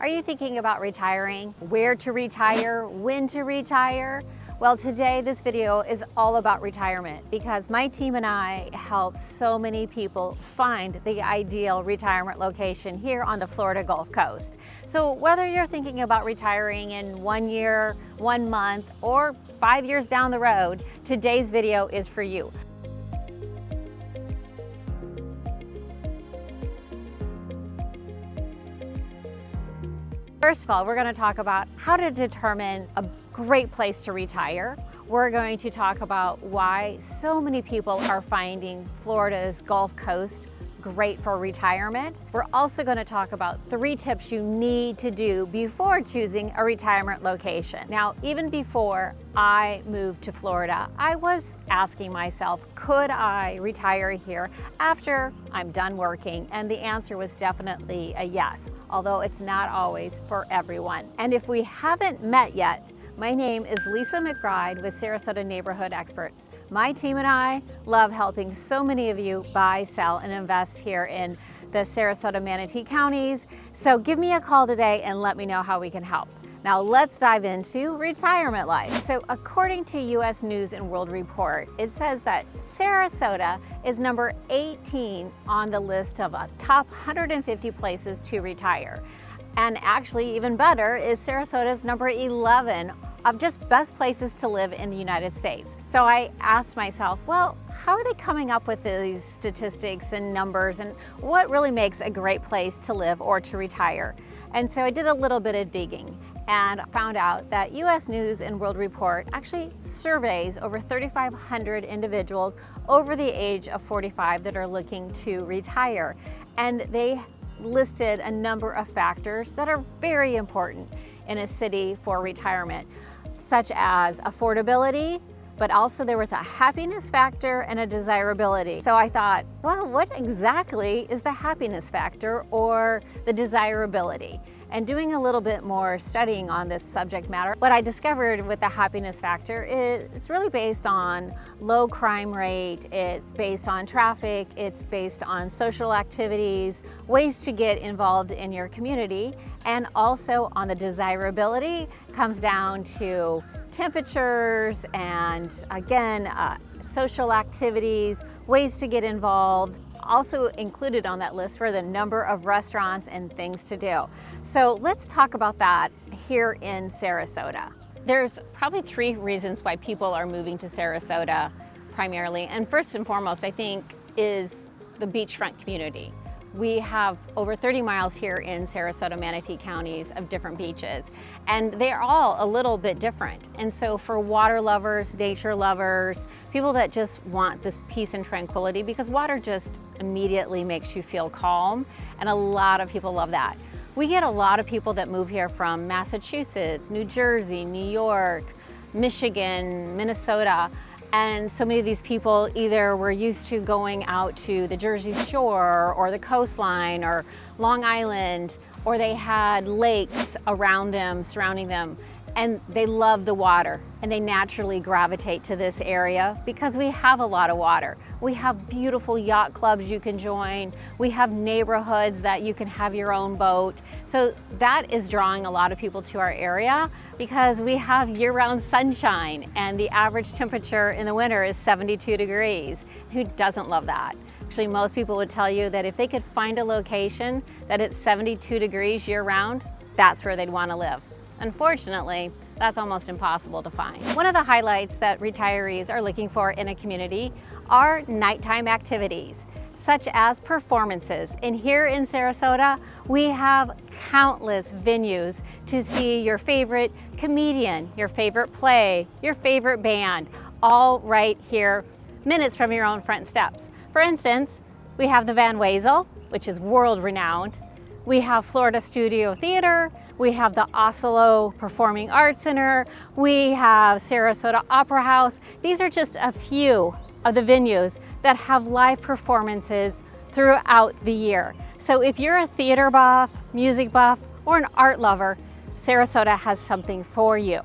Are you thinking about retiring? Where to retire? When to retire? Well, today this video is all about retirement because my team and I help so many people find the ideal retirement location here on the Florida Gulf Coast. So whether you're thinking about retiring in 1 year, 1 month, or 5 years down the road, today's video is for you. First of all, we're going to talk about how to determine a great place to retire. We're going to talk about why so many people are finding Florida's Gulf Coast great for retirement. We're also going to talk about 3 tips you need to do before choosing a retirement location. Now, even before I moved to Florida, I was asking myself, could I retire here after I'm done working? And the answer was definitely a yes, although it's not always for everyone. And if we haven't met yet, my name is Lisa McBride with Sarasota Neighborhood Experts. My team and I love helping so many of you buy, sell, and invest here in the Sarasota Manatee counties. So give me a call today and let me know how we can help. Now let's dive into retirement life. So according to U.S. News and World Report, it says that Sarasota is number 18 on the list of top 150 places to retire. And actually even better is Sarasota's number 11 of just best places to live in the United States. So I asked myself, well, how are they coming up with these statistics and numbers, and what really makes a great place to live or to retire? And so I did a little bit of digging and found out that U.S. News and World Report actually surveys over 3,500 individuals over the age of 45 that are looking to retire. And they listed a number of factors that are very important in a city for retirement, such as affordability, but also there was a happiness factor and a desirability. So I thought, well, what exactly is the happiness factor or the desirability? And doing a little bit more studying on this subject matter, what I discovered with the happiness factor is it's really based on low crime rate, it's based on traffic, it's based on social activities, ways to get involved in your community, and also on the desirability comes down to temperatures and again, social activities, ways to get involved. Also included on that list were the number of restaurants and things to do. So let's talk about that here in Sarasota. There's probably 3 reasons why people are moving to Sarasota primarily. And first and foremost, I think, is the beachfront community. We have over 30 miles here in Sarasota, Manatee counties of different beaches, and they're all a little bit different. And so for water lovers, nature lovers, people that just want this peace and tranquility, because water just immediately makes you feel calm, and a lot of people love that. We get a lot of people that move here from Massachusetts, New Jersey, New York, Michigan, Minnesota. And so many of these people either were used to going out to the Jersey Shore or the coastline or Long Island, or they had lakes around them, surrounding them, and they love the water and they naturally gravitate to this area because we have a lot of water. We have beautiful yacht clubs you can join. We have neighborhoods that you can have your own boat. So that is drawing a lot of people to our area because we have year-round sunshine and the average temperature in the winter is 72 degrees. Who doesn't love that? Actually, most people would tell you that if they could find a location that it's 72 degrees year-round, that's where they'd want to live. Unfortunately, that's almost impossible to find. One of the highlights that retirees are looking for in a community are nighttime activities, such as performances. And here in Sarasota, we have countless venues to see your favorite comedian, your favorite play, your favorite band, all right here, minutes from your own front steps. For instance, we have the Van Wezel, which is world-renowned. We have Florida Studio Theater, we have the Oslo Performing Arts Center, we have Sarasota Opera House. These are just a few of the venues that have live performances throughout the year. So if you're a theater buff, music buff, or an art lover, Sarasota has something for you.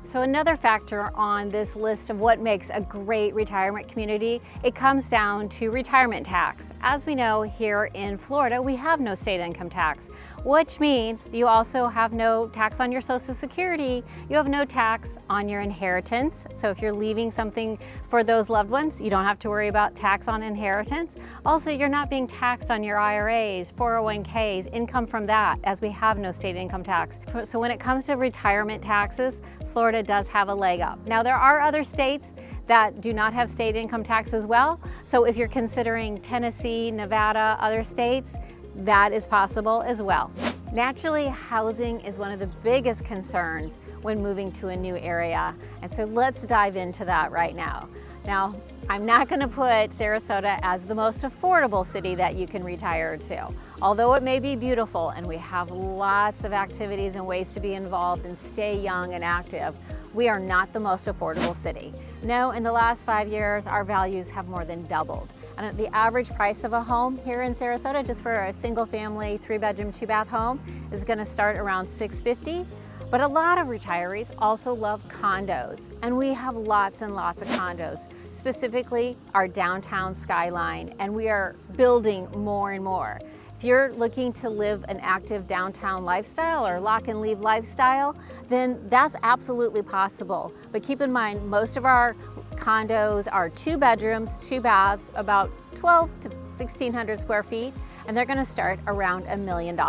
So another factor on this list of what makes a great retirement community, it comes down to retirement tax. As we know, here in Florida, we have no state income tax. which means you also have no tax on your Social Security. You have no tax on your inheritance. So if you're leaving something for those loved ones, you don't have to worry about tax on inheritance. Also, you're not being taxed on your IRAs, 401ks, income from that, as we have no state income tax. So when it comes to retirement taxes, Florida does have a leg up. Now, there are other states that do not have state income tax as well. So if you're considering Tennessee, Nevada, other states, that is possible as well. Naturally, housing is one of the biggest concerns when moving to a new area. And so let's dive into that right now. Now, I'm not going to put Sarasota as the most affordable city that you can retire to. Although it may be beautiful and we have lots of activities and ways to be involved and stay young and active, we are not the most affordable city. No, in the last 5 years, our values have more than doubled. And the average price of a home here in Sarasota, just for a single family, 3-bedroom, 2-bath home, is going to start around $650. But a lot of retirees also love condos, and we have lots and lots of condos, specifically our downtown skyline, and we are building more and more. If you're looking to live an active downtown lifestyle or lock and leave lifestyle, then that's absolutely possible. But keep in mind, most of our condos are 2 bedrooms, 2 baths, about 12 to 1,600 square feet, and they're going to start around $1 million.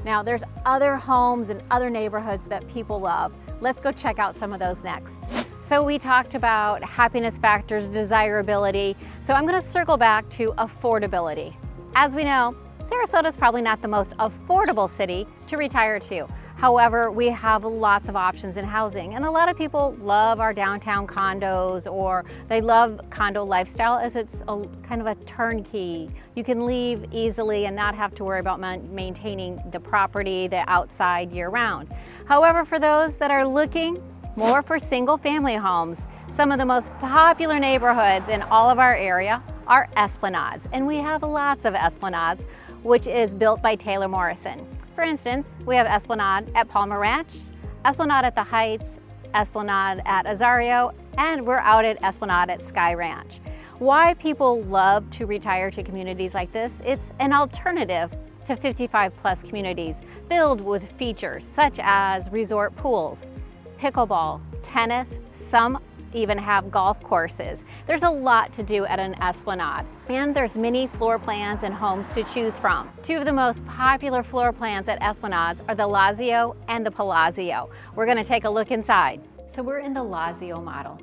Now, there's other homes and other neighborhoods that people love. Let's go check out some of those next. So we talked about happiness factors, desirability. So I'm going to circle back to affordability. As we know, Sarasota is probably not the most affordable city to retire to. However, we have lots of options in housing, and a lot of people love our downtown condos, or they love condo lifestyle as it's kind of a turnkey. You can leave easily and not have to worry about maintaining the property, the outside year round. However, for those that are looking more for single family homes, some of the most popular neighborhoods in all of our area are esplanades, and we have lots of esplanades, which is built by Taylor Morrison. For instance, we have Esplanade at Palmer Ranch, Esplanade at the Heights, Esplanade at Azario, and we're out at Esplanade at Sky Ranch. Why people love to retire to communities like this? It's an alternative to 55+ communities filled with features such as resort pools, pickleball, tennis, some even have golf courses. There's a lot to do at an esplanade, and there's many floor plans and homes to choose from. 2 of the most popular floor plans at esplanades are the Lazio and the Palazzo. We're going to take a look inside. So we're in the Lazio model.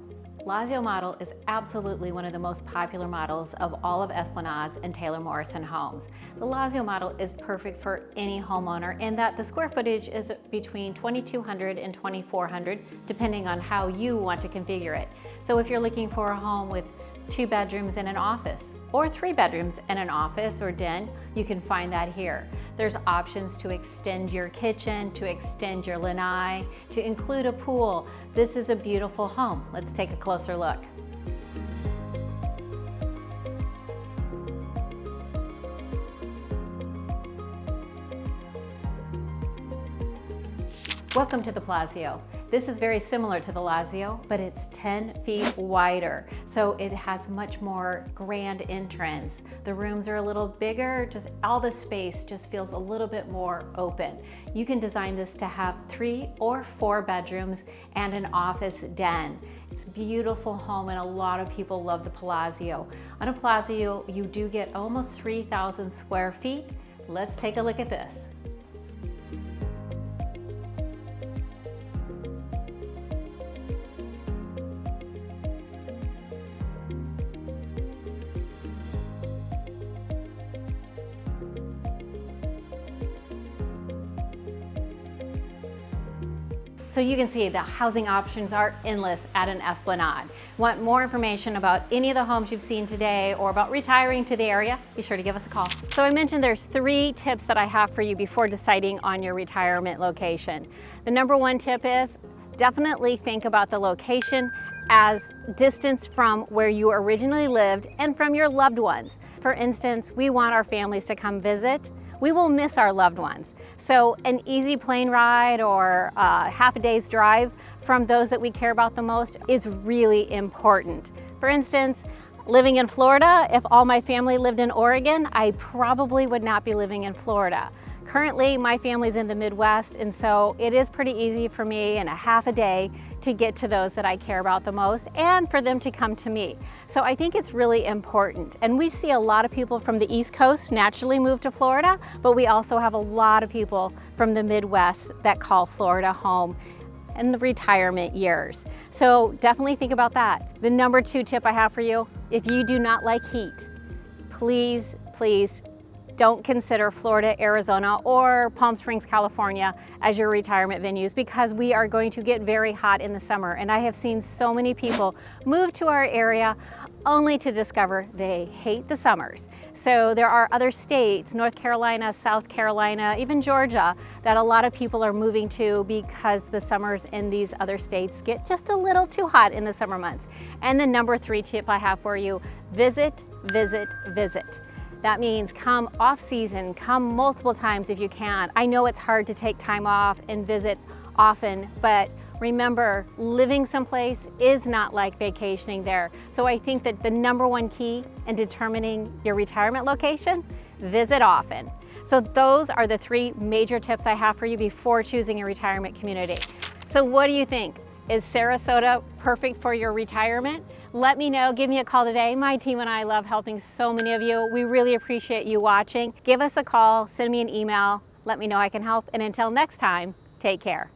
Lazio model is absolutely one of the most popular models of all of Esplanades and Taylor Morrison homes. The Lazio model is perfect for any homeowner in that the square footage is between 2,200 and 2,400, depending on how you want to configure it. So if you're looking for a home with 2 bedrooms and an office, or 3 bedrooms and an office or den, you can find that here. There's options to extend your kitchen, to extend your lanai, to include a pool. This is a beautiful home. Let's take a closer look. Welcome to the Palazzo. This is very similar to the Lazio, but it's 10 feet wider, so it has much more grand entrance. The rooms are a little bigger, just all the space just feels a little bit more open. You can design this to have 3 or 4 bedrooms and an office den. It's a beautiful home, and a lot of people love the Palazzo. On a Palazzo, you do get almost 3,000 square feet. Let's take a look at this. So you can see the housing options are endless at an esplanade. Want more information about any of the homes you've seen today or about retiring to the area? Be sure to give us a call. So I mentioned there's 3 tips that I have for you before deciding on your retirement location. The number 1 tip is definitely think about the location as distance from where you originally lived and from your loved ones. For instance, we want our families to come visit. We will miss our loved ones. So an easy plane ride or half a day's drive from those that we care about the most is really important. For instance, living in Florida, if all my family lived in Oregon, I probably would not be living in Florida. Currently, my family's in the Midwest, and so it is pretty easy for me in a half a day to get to those that I care about the most and for them to come to me. So I think it's really important. And we see a lot of people from the East Coast naturally move to Florida, but we also have a lot of people from the Midwest that call Florida home in the retirement years. So definitely think about that. The number 2 tip I have for you, if you do not like heat, please don't consider Florida, Arizona, or Palm Springs, California as your retirement venues, because we are going to get very hot in the summer. And I have seen so many people move to our area only to discover they hate the summers. So there are other states, North Carolina, South Carolina, even Georgia, that a lot of people are moving to because the summers in these other states get just a little too hot in the summer months. And the number 3 tip I have for you, visit. That means come off season, come multiple times if you can. I know it's hard to take time off and visit often, but remember, living someplace is not like vacationing there. So I think that the number 1 key in determining your retirement location, visit often. So those are the 3 major tips I have for you before choosing a retirement community. So what do you think? Is Sarasota perfect for your retirement? Let me know. Give me a call today. My team and I love helping so many of you. We really appreciate you watching. Give us a call, send me an email. Let me know I can help. And until next time, take care.